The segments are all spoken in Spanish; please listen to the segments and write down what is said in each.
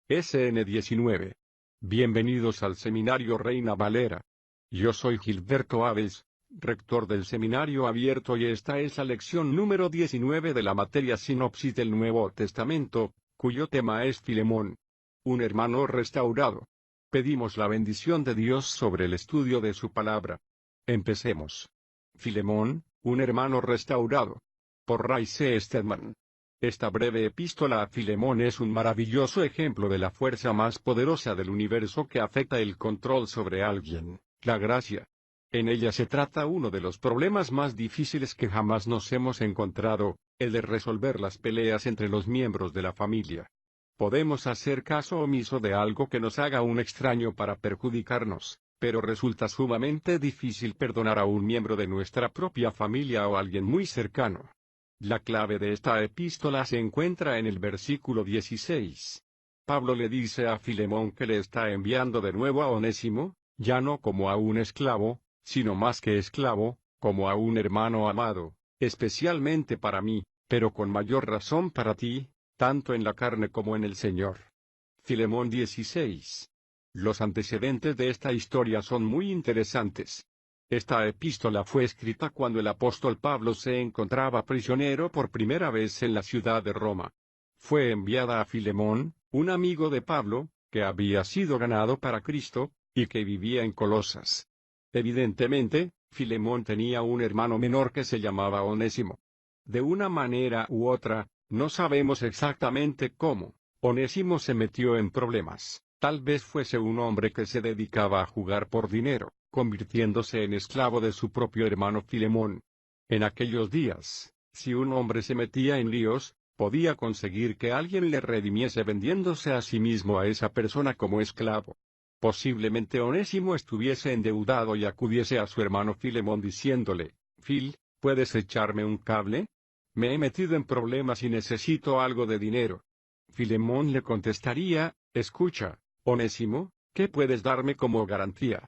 SN19. Bienvenidos al Seminario Reina Valera. Yo soy Gilberto Aves, rector del Seminario Abierto, y esta es la lección número 19 de la materia Sinopsis del Nuevo Testamento, cuyo tema es Filemón, un hermano restaurado. Pedimos la bendición de Dios sobre el estudio de su palabra. Empecemos. Filemón, un hermano restaurado. Por Ray C. Stedman. Esta breve epístola a Filemón es un maravilloso ejemplo de la fuerza más poderosa del universo que afecta el control sobre alguien, la gracia. En ella se trata uno de los problemas más difíciles que jamás nos hemos encontrado, el de resolver las peleas entre los miembros de la familia. Podemos hacer caso omiso de algo que nos haga un extraño para perjudicarnos, pero resulta sumamente difícil perdonar a un miembro de nuestra propia familia o a alguien muy cercano. La clave de esta epístola se encuentra en el versículo 16. Pablo le dice a Filemón que le está enviando de nuevo a Onésimo, ya no como a un esclavo, sino más que esclavo, como a un hermano amado, especialmente para mí, pero con mayor razón para ti, tanto en la carne como en el Señor. Filemón 16. Los antecedentes de esta historia son muy interesantes. Esta epístola fue escrita cuando el apóstol Pablo se encontraba prisionero por primera vez en la ciudad de Roma. Fue enviada a Filemón, un amigo de Pablo, que había sido ganado para Cristo, y que vivía en Colosas. Evidentemente, Filemón tenía un hermano menor que se llamaba Onésimo. De una manera u otra, no sabemos exactamente cómo, Onésimo se metió en problemas. Tal vez fuese un hombre que se dedicaba a jugar por dinero, convirtiéndose en esclavo de su propio hermano Filemón. En aquellos días, si un hombre se metía en líos, podía conseguir que alguien le redimiese vendiéndose a sí mismo a esa persona como esclavo. Posiblemente Onésimo estuviese endeudado y acudiese a su hermano Filemón diciéndole: «Phil, ¿puedes echarme un cable? Me he metido en problemas y necesito algo de dinero». Filemón le contestaría: «Escucha, Onésimo, ¿qué puedes darme como garantía?».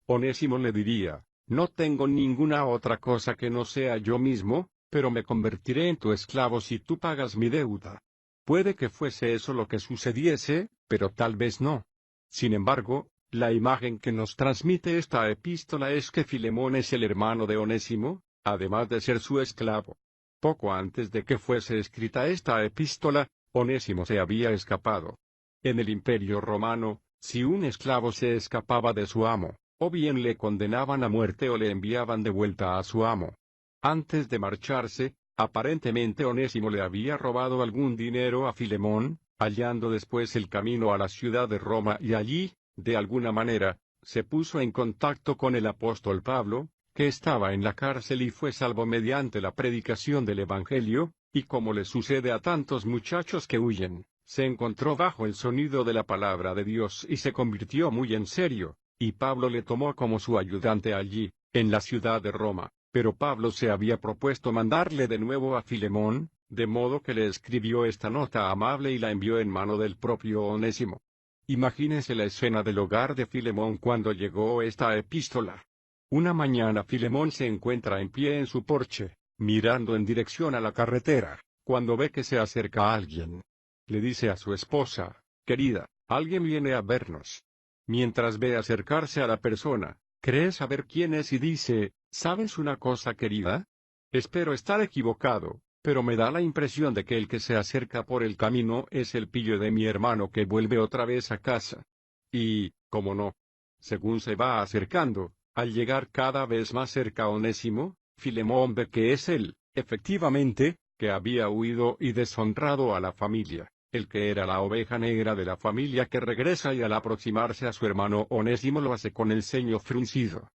Onésimo le diría: «No tengo ninguna otra cosa que no sea yo mismo, pero me convertiré en tu esclavo si tú pagas mi deuda». Puede que fuese eso lo que sucediese, pero tal vez no. Sin embargo, la imagen que nos transmite esta epístola es que Filemón es el hermano de Onésimo, además de ser su esclavo. Poco antes de que fuese escrita esta epístola, Onésimo se había escapado. En el Imperio Romano, si un esclavo se escapaba de su amo, o bien le condenaban a muerte o le enviaban de vuelta a su amo. Antes de marcharse, aparentemente Onésimo le había robado algún dinero a Filemón, hallando después el camino a la ciudad de Roma y allí, de alguna manera, se puso en contacto con el apóstol Pablo, que estaba en la cárcel y fue salvo mediante la predicación del Evangelio, y como le sucede a tantos muchachos que huyen, se encontró bajo el sonido de la palabra de Dios y se convirtió muy en serio, y Pablo le tomó como su ayudante allí, en la ciudad de Roma. Pero Pablo se había propuesto mandarle de nuevo a Filemón, de modo que le escribió esta nota amable y la envió en mano del propio Onésimo. Imagínese la escena del hogar de Filemón cuando llegó esta epístola. Una mañana Filemón se encuentra en pie en su porche, mirando en dirección a la carretera, cuando ve que se acerca alguien. Le dice a su esposa: «Querida, alguien viene a vernos». Mientras ve acercarse a la persona, cree saber quién es y dice: «¿Sabes una cosa, querida? Espero estar equivocado, pero me da la impresión de que el que se acerca por el camino es el pillo de mi hermano que vuelve otra vez a casa». Y, cómo no, según se va acercando, al llegar cada vez más cerca a Onésimo, Filemón ve que es él, efectivamente, que había huido y deshonrado a la familia, el que era la oveja negra de la familia que regresa, y al aproximarse a su hermano Onésimo lo hace con el ceño fruncido.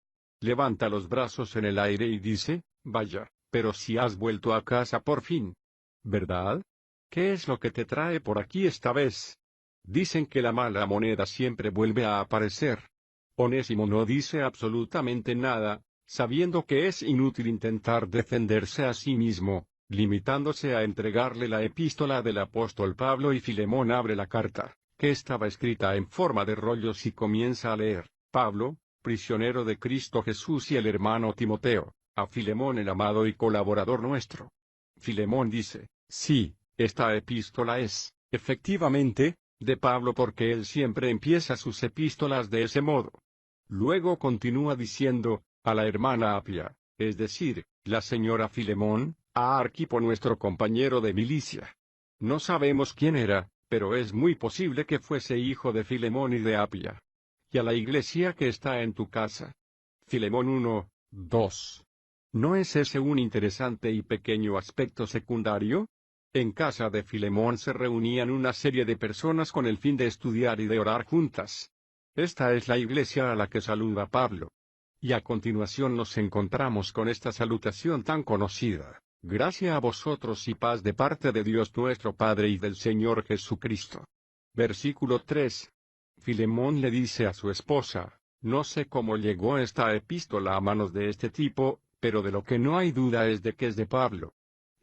Levanta los brazos en el aire y dice: «Vaya, pero si has vuelto a casa por fin. ¿Verdad? ¿Qué es lo que te trae por aquí esta vez?». Dicen que la mala moneda siempre vuelve a aparecer. Onésimo no dice absolutamente nada, sabiendo que es inútil intentar defenderse a sí mismo, limitándose a entregarle la epístola del apóstol Pablo, y Filemón abre la carta, que estaba escrita en forma de rollos, y comienza a leer: «Pablo, prisionero de Cristo Jesús, y el hermano Timoteo, a Filemón el amado y colaborador nuestro». Filemón dice: «Sí, esta epístola es, efectivamente, de Pablo porque él siempre empieza sus epístolas de ese modo. Luego continúa diciendo, a la hermana Apia, es decir, la señora Filemón, a Arquipo nuestro compañero de milicia. No sabemos quién era, pero es muy posible que fuese hijo de Filemón y de Apia. Y a la iglesia que está en tu casa. Filemón 1, 2. ¿No es ese un interesante y pequeño aspecto secundario? En casa de Filemón se reunían una serie de personas con el fin de estudiar y de orar juntas. Esta es la iglesia a la que saluda Pablo. Y a continuación nos encontramos con esta salutación tan conocida. Gracia a vosotros y paz de parte de Dios nuestro Padre y del Señor Jesucristo. Versículo 3. Filemón le dice a su esposa, no sé cómo llegó esta epístola a manos de este tipo, pero de lo que no hay duda es de que es de Pablo.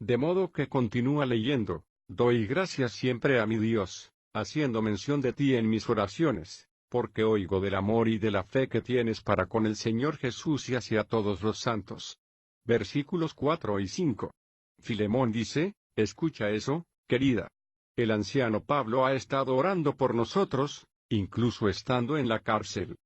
De modo que continúa leyendo, doy gracias siempre a mi Dios, haciendo mención de ti en mis oraciones, porque oigo del amor y de la fe que tienes para con el Señor Jesús y hacia todos los santos. Versículos 4 y 5. Filemón dice, escucha eso, querida. El anciano Pablo ha estado orando por nosotros, incluso estando en la cárcel.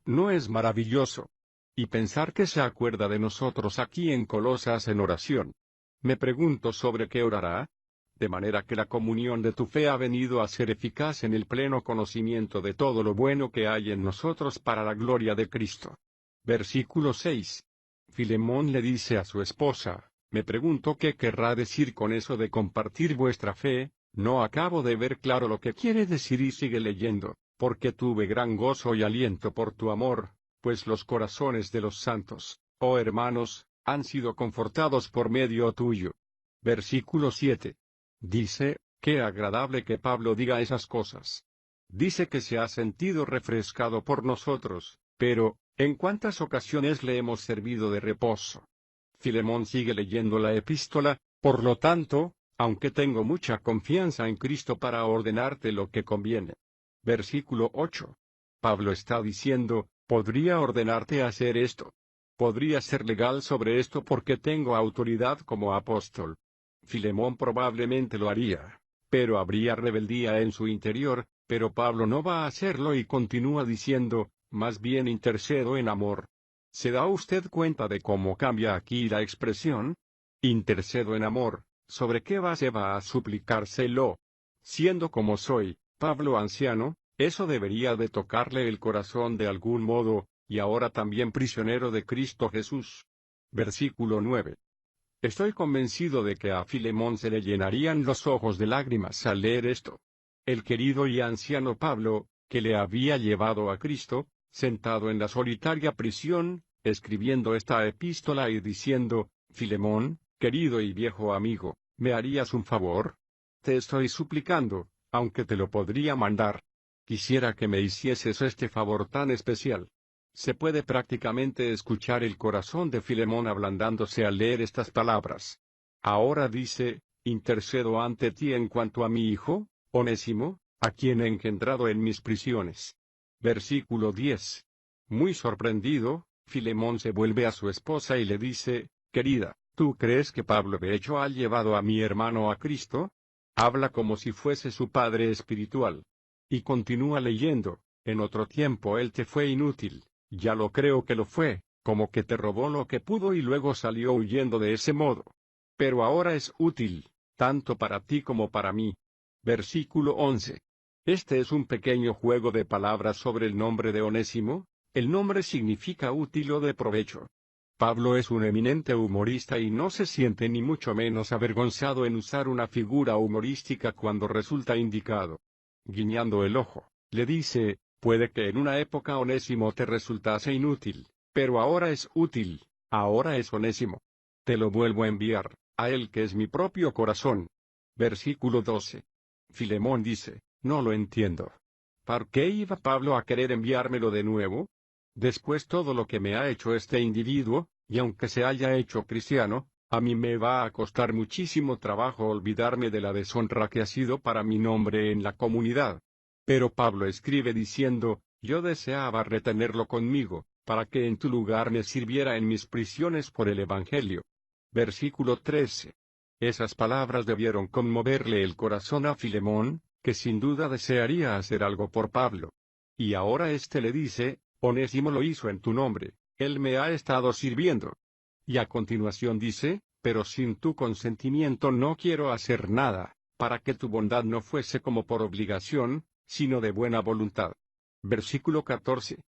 ¿No es maravilloso? Y pensar que se acuerda de nosotros aquí en Colosas en oración. Me pregunto sobre qué orará. De manera que la comunión de tu fe ha venido a ser eficaz en el pleno conocimiento de todo lo bueno que hay en nosotros para la gloria de Cristo. Versículo 6. Filemón le dice a su esposa, me pregunto qué querrá decir con eso de compartir vuestra fe, no acabo de ver claro lo que quiere decir y sigue leyendo, porque tuve gran gozo y aliento por tu amor, pues los corazones de los santos, oh hermanos, han sido confortados por medio tuyo. Versículo 7. Dice, qué agradable que Pablo diga esas cosas. Dice que se ha sentido refrescado por nosotros, pero, ¿en cuántas ocasiones le hemos servido de reposo? Filemón sigue leyendo la epístola, por lo tanto, aunque tengo mucha confianza en Cristo para ordenarte lo que conviene. Versículo 8. Pablo está diciendo, podría ordenarte hacer esto. Podría ser legal sobre esto porque tengo autoridad como apóstol. Filemón probablemente lo haría, pero habría rebeldía en su interior, pero Pablo no va a hacerlo y continúa diciendo, más bien intercedo en amor. ¿Se da usted cuenta de cómo cambia aquí la expresión? Intercedo en amor, ¿sobre qué base va a suplicárselo? Siendo como soy, Pablo anciano, eso debería de tocarle el corazón de algún modo, y ahora también prisionero de Cristo Jesús. Versículo 9. Estoy convencido de que a Filemón se le llenarían los ojos de lágrimas al leer esto. El querido y anciano Pablo, que le había llevado a Cristo, sentado en la solitaria prisión, escribiendo esta epístola y diciendo, Filemón, querido y viejo amigo, ¿me harías un favor? Te estoy suplicando, aunque te lo podría mandar. Quisiera que me hicieses este favor tan especial. Se puede prácticamente escuchar el corazón de Filemón ablandándose al leer estas palabras. Ahora dice, intercedo ante ti en cuanto a mi hijo, Onésimo, a quien he engendrado en mis prisiones. Versículo 10. Muy sorprendido, Filemón se vuelve a su esposa y le dice, querida, ¿tú crees que Pablo de hecho ha llevado a mi hermano a Cristo? Habla como si fuese su padre espiritual. Y continúa leyendo, en otro tiempo él te fue inútil. Ya lo creo que lo fue, como que te robó lo que pudo y luego salió huyendo de ese modo. Pero ahora es útil, tanto para ti como para mí. Versículo 11. Este es un pequeño juego de palabras sobre el nombre de Onésimo. El nombre significa útil o de provecho. Pablo es un eminente humorista y no se siente ni mucho menos avergonzado en usar una figura humorística cuando resulta indicado. Guiñando el ojo, le dice, puede que en una época Onésimo te resultase inútil, pero ahora es útil, ahora es Onésimo. Te lo vuelvo a enviar, a él que es mi propio corazón. Versículo 12. Filemón dice, no lo entiendo. ¿Por qué iba Pablo a querer enviármelo de nuevo? Después todo lo que me ha hecho este individuo, y aunque se haya hecho cristiano, a mí me va a costar muchísimo trabajo olvidarme de la deshonra que ha sido para mi nombre en la comunidad. Pero Pablo escribe diciendo, yo deseaba retenerlo conmigo, para que en tu lugar me sirviera en mis prisiones por el Evangelio. Versículo 13. Esas palabras debieron conmoverle el corazón a Filemón, que sin duda desearía hacer algo por Pablo. Y ahora éste le dice, Onésimo lo hizo en tu nombre, él me ha estado sirviendo. Y a continuación dice, pero sin tu consentimiento no quiero hacer nada, para que tu bondad no fuese como por obligación, sino de buena voluntad. Versículo 14.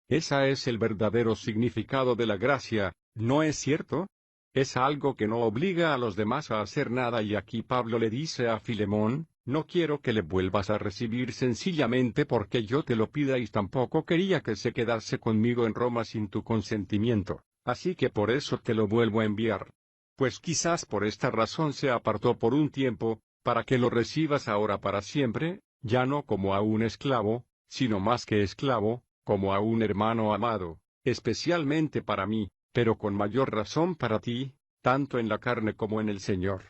Ese es el verdadero significado de la gracia, ¿no es cierto? Es algo que no obliga a los demás a hacer nada, y aquí Pablo le dice a Filemón, no quiero que le vuelvas a recibir sencillamente porque yo te lo pida, y tampoco quería que se quedase conmigo en Roma sin tu consentimiento, así que por eso te lo vuelvo a enviar. Pues quizás por esta razón se apartó por un tiempo, para que lo recibas ahora para siempre, ya no como a un esclavo, sino más que esclavo, como a un hermano amado, especialmente para mí, pero con mayor razón para ti, tanto en la carne como en el Señor.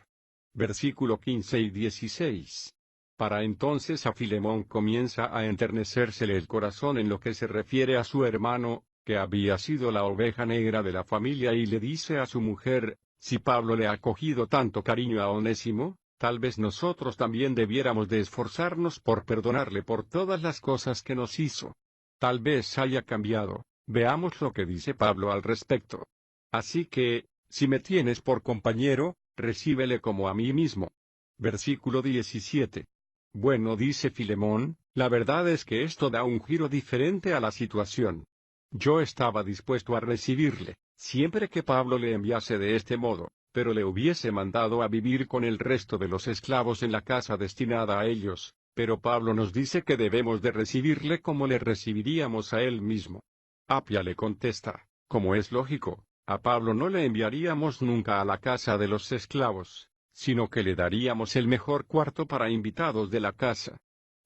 Versículo 15 y 16. Para entonces a Filemón comienza a enternecérsele el corazón en lo que se refiere a su hermano, que había sido la oveja negra de la familia, y le dice a su mujer, si Pablo le ha cogido tanto cariño a Onésimo, tal vez nosotros también debiéramos de esforzarnos por perdonarle por todas las cosas que nos hizo. Tal vez haya cambiado. Veamos lo que dice Pablo al respecto. Así que, si me tienes por compañero, recíbele como a mí mismo. Versículo 17. Bueno, dice Filemón, la verdad es que esto da un giro diferente a la situación. Yo estaba dispuesto a recibirle, siempre que Pablo le enviase de este modo, pero le hubiese mandado a vivir con el resto de los esclavos en la casa destinada a ellos, pero Pablo nos dice que debemos de recibirle como le recibiríamos a él mismo. Apia le contesta, como es lógico, a Pablo no le enviaríamos nunca a la casa de los esclavos, sino que le daríamos el mejor cuarto para invitados de la casa.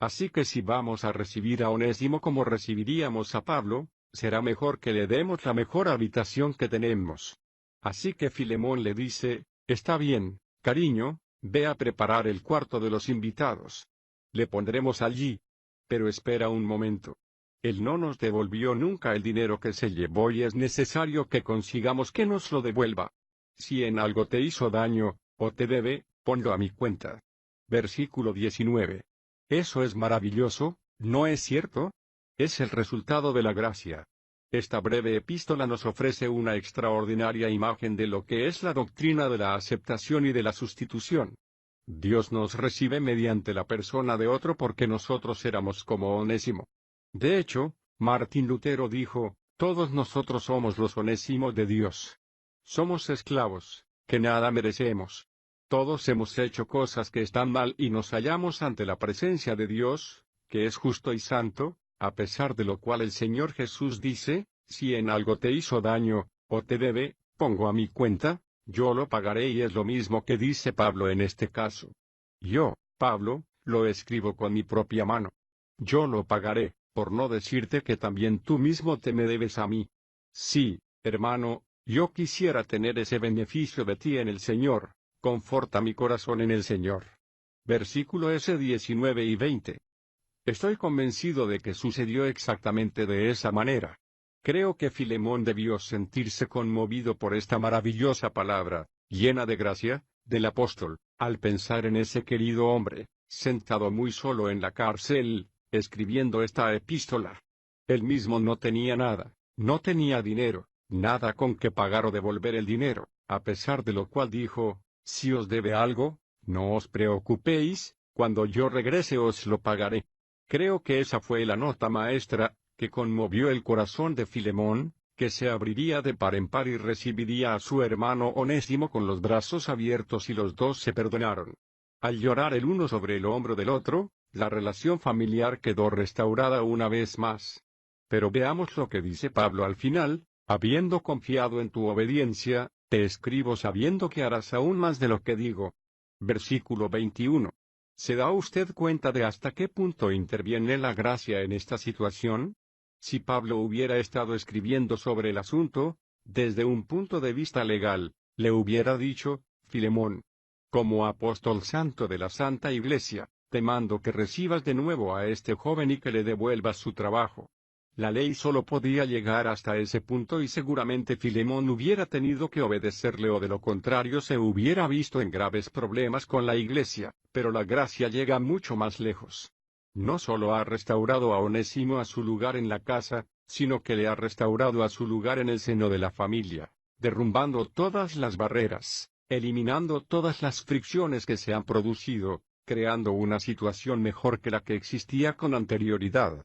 Así que si vamos a recibir a Onésimo como recibiríamos a Pablo, será mejor que le demos la mejor habitación que tenemos. Así que Filemón le dice, está bien, cariño, ve a preparar el cuarto de los invitados. Le pondremos allí. Pero espera un momento. Él no nos devolvió nunca el dinero que se llevó y es necesario que consigamos que nos lo devuelva. Si en algo te hizo daño, o te debe, ponlo a mi cuenta. Versículo 19. Eso es maravilloso, ¿no es cierto? Es el resultado de la gracia. Esta breve epístola nos ofrece una extraordinaria imagen de lo que es la doctrina de la aceptación y de la sustitución. Dios nos recibe mediante la persona de otro porque nosotros éramos como Onésimo. De hecho, Martín Lutero dijo, todos nosotros somos los Onésimos de Dios. Somos esclavos, que nada merecemos. Todos hemos hecho cosas que están mal y nos hallamos ante la presencia de Dios, que es justo y santo, a pesar de lo cual el Señor Jesús dice, si en algo te hizo daño, o te debe, pongo a mi cuenta, yo lo pagaré, y es lo mismo que dice Pablo en este caso. Yo, Pablo, lo escribo con mi propia mano. Yo lo pagaré, por no decirte que también tú mismo te me debes a mí. Sí, hermano, yo quisiera tener ese beneficio de ti en el Señor, conforta mi corazón en el Señor. Versículo 19 y 20. Estoy convencido de que sucedió exactamente de esa manera. Creo que Filemón debió sentirse conmovido por esta maravillosa palabra, llena de gracia, del apóstol, al pensar en ese querido hombre, sentado muy solo en la cárcel, escribiendo esta epístola. Él mismo no tenía nada, no tenía dinero, nada con que pagar o devolver el dinero, a pesar de lo cual dijo, si os debe algo, no os preocupéis, cuando yo regrese os lo pagaré. Creo que esa fue la nota maestra, que conmovió el corazón de Filemón, que se abriría de par en par y recibiría a su hermano Onésimo con los brazos abiertos, y los dos se perdonaron. Al llorar el uno sobre el hombro del otro, la relación familiar quedó restaurada una vez más. Pero veamos lo que dice Pablo al final, habiendo confiado en tu obediencia, te escribo sabiendo que harás aún más de lo que digo. Versículo 21. ¿Se da usted cuenta de hasta qué punto interviene la gracia en esta situación? Si Pablo hubiera estado escribiendo sobre el asunto, desde un punto de vista legal, le hubiera dicho, Filemón, como apóstol santo de la Santa Iglesia, te mando que recibas de nuevo a este joven y que le devuelvas su trabajo. La ley solo podía llegar hasta ese punto y seguramente Filemón hubiera tenido que obedecerle o de lo contrario se hubiera visto en graves problemas con la iglesia, pero la gracia llega mucho más lejos. No solo ha restaurado a Onésimo a su lugar en la casa, sino que le ha restaurado a su lugar en el seno de la familia, derrumbando todas las barreras, eliminando todas las fricciones que se han producido, creando una situación mejor que la que existía con anterioridad.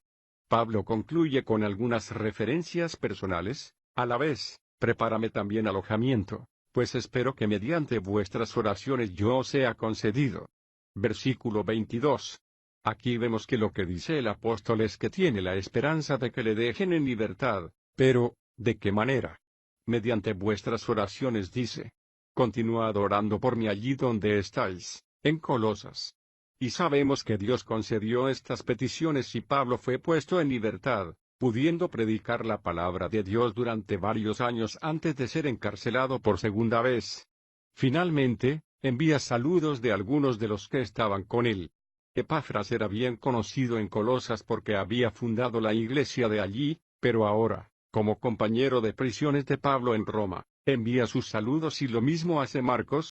Pablo concluye con algunas referencias personales, a la vez, prepárame también alojamiento, pues espero que mediante vuestras oraciones yo os sea concedido. Versículo 22. Aquí vemos que lo que dice el apóstol es que tiene la esperanza de que le dejen en libertad, pero, ¿de qué manera? Mediante vuestras oraciones dice. Continuad orando por mí allí donde estáis, en Colosas. Y sabemos que Dios concedió estas peticiones y Pablo fue puesto en libertad, pudiendo predicar la palabra de Dios durante varios años antes de ser encarcelado por segunda vez. Finalmente, envía saludos de algunos de los que estaban con él. Epafras era bien conocido en Colosas porque había fundado la iglesia de allí, pero ahora, como compañero de prisiones de Pablo en Roma, envía sus saludos y lo mismo hace Marcos,